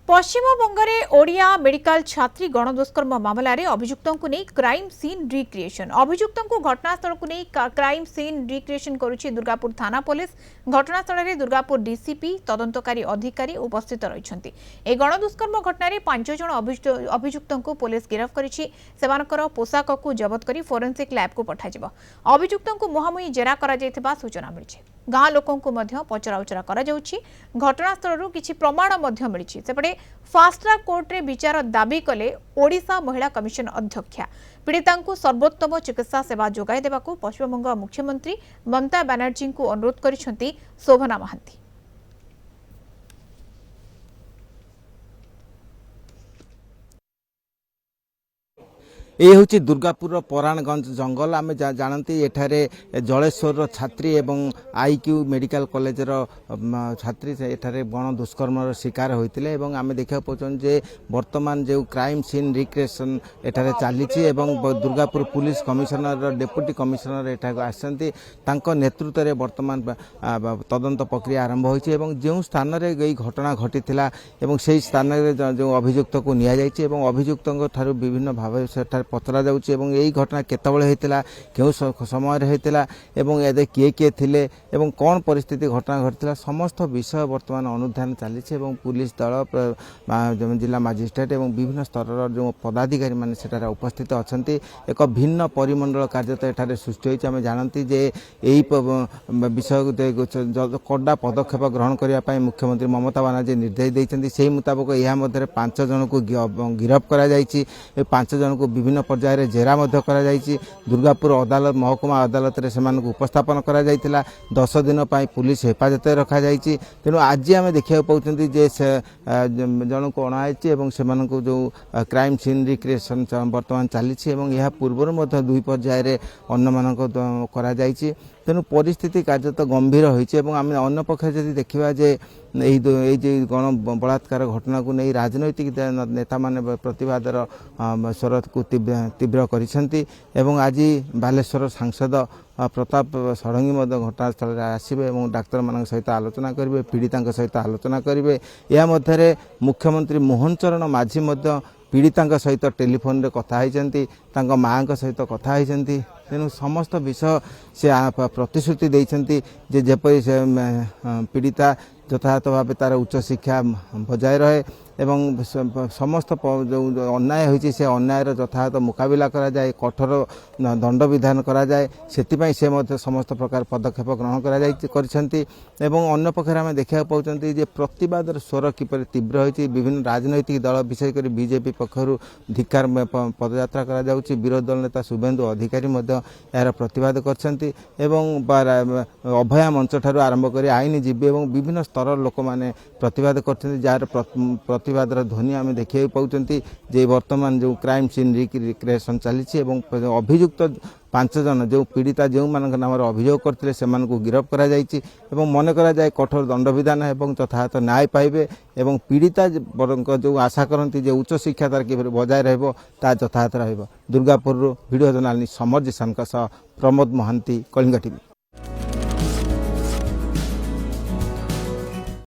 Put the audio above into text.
पश्चिमबंगरे Odia medical छात्री गणदुष्कर्म मामलें अभियुक्तों को नहीं क्राइम सीन रिक्रिएशन अभियुक्तों को घटनास्थल को नहीं क्राइम सीन रिक्रिएशन करुच्ची दुर्गापुर थाना पुलिस। घटनास्थल में दुर्गापुर डीसीपी तदंतकारी अधिकारी उपस्थित रही। गणदुष्कर्म घटन 5 जन अभियुक्तों को पुलिस गिरफ्त कर पोशाक को जबत कर फोरेंसिक लैब को पठाଯିବ। अभियुक्तों को मुहांमुही जेरा करा सूचना मिली। गाँ लोकों को पचराउचरा घटनास्थल किसी प्रमाण मिली। सेपटे फास्ट्राक कोर्ट रे विचार दाबी कले ओडिशा महिला कमिशन अध्यक्षा। पीड़िता को सर्वोत्तम चिकित्सा सेवा जोगाई देवाकू पश्चिमबंग मुख्यमंत्री ममता बनर्जी को अनुरोध करिसेंती शोभना महांती। ये हूँ दुर्गापुर पराणगंज जंगल आम जानती एठारे जलेश्वर छात्री एवं आईक्यू मेडिकल कॉलेजर छात्री एठारे गण दुष्कर्म शिकार होते आम देखा पाचन जे वर्तमान जो क्राइम सीन रिक्रिएशन एठारे चली Durgapur police commissioner deputy commissioner एठाक आसती नेतृत्व में वर्तमान तदंत प्रक्रिया आरंभ होती जो स्थान में यही घटना घटी से स्थान में जो अभियुक्त को निया अभियुक्तों ठारू विभिन्न भाव से पचरा जाउछि एवं यही घटना केतबेले हेतिला केउ समय रे हेतिला एवं एदे किए किए थिले एवं कोन परिस्थिति घटना घटिला समस्त विषय वर्तमान अनुधान चली पुलिस दल जिला मजिस्ट्रेट एवं विभिन्न स्तर जो पदाधिकारी माने सेटारे उपस्थित अछंती। एक भिन्न परिमंडल कार्य तो एठारे सृष्टि होइछि। आमे जानती जे एही विषय कड़ा पदक्षेप ग्रहण करिया पई मुख्यमंत्री ममता बनर्जी निर्देश दैछंती। सेही मुताबिक या मध्ये 5 जन को गिरफ्त करा जायछि। 5 जन को विभिन्न पर्यायर जेरा दुर्गापुर अदालत महकुमा अदालत रे सेमानकु उपस्थापन करा जायतिला। 10 दिन पाई पुलिस हेफाजत रखा जायछि। तेणु आज आम देखा पाउछंती जे जन को अणाई एवं सेमानकु जो क्राइम सीन रिक्रिएशन वर्तमान चली यह पूर्व 2 पर्यायर अन्न मानक करा जायछि। तेणु परिस्थिति कार्य तो गंभीर होइछि एवं आम अन्य पक्ष जदि देखिबा जे गण बलात्कार घटना को नहीं राजनैतिक नेता माने प्रतिवादर स्वर को तीव्र करिसेंती एवं आज बालेश्वर सांसद प्रताप षडंगी घटनास्थल में आसबे और डाक्तर मान सहित आलोचना करेंगे, पीड़िता सहित आलोचना करेंगे। या मध्य मुख्यमंत्री मोहन चरण माझी पीड़िता सहित टेलीफोन रे कथा होती माँ सहित कथा होती। तेणु समस्त विषय से प्रतिश्रुति देइछंती जे जेपरि से पीड़िता यथार्थ भाव तार उच्च शिक्षा बजाय रहे एवं समस्त जो अन्याय होइछि से अन्यायर यथार्थ मुकाबिला करा जाए, कठोर दंड विधान करा जाए। सेतिपई से मध्य समस्त प्रकार पदक्षेप ग्रहण करा जाय करछंती एवं अन्य पक्षरे आमे देखा पाउछंती जे प्रतिवादर स्वर किपरि तीव्र होइछि। विभिन्न राजनैतिक दल विशेष कर बीजेपी पक्षरु धिक्कार पदयात्रा करा जाउछि। विरोधी दल नेता शुभेन्दु अधिकारी मध्य यार प्रतिवाद करछंती एवं अभया मंच ठारू आरंभ करी आईनजीवी एवं विभिन्न स्तर लोक माने प्रतिवाद करछंती। जार प्रतिवादर ध्वनि आम देखा पाउछंती जे वर्तमान जो क्राइम सीन रिक्रिएशन चली अभियुक्त 5 जन जो पीड़िता जो मान नाम अभियोग करते से गिरफ्त करा जायछि एवं मन करा जाए कठोर दंड विधान एवं यथार्थ न्याय पाइबे एवं पीड़िता जो आशा करती जे उच्च शिक्षा तार कि बजाय रहिबो ता यथार्थ रहिबो। दुर्गापुर वीडियो जर्नालिस्ट समर जिसान प्रमोद महांती, कलिंगा टीवी।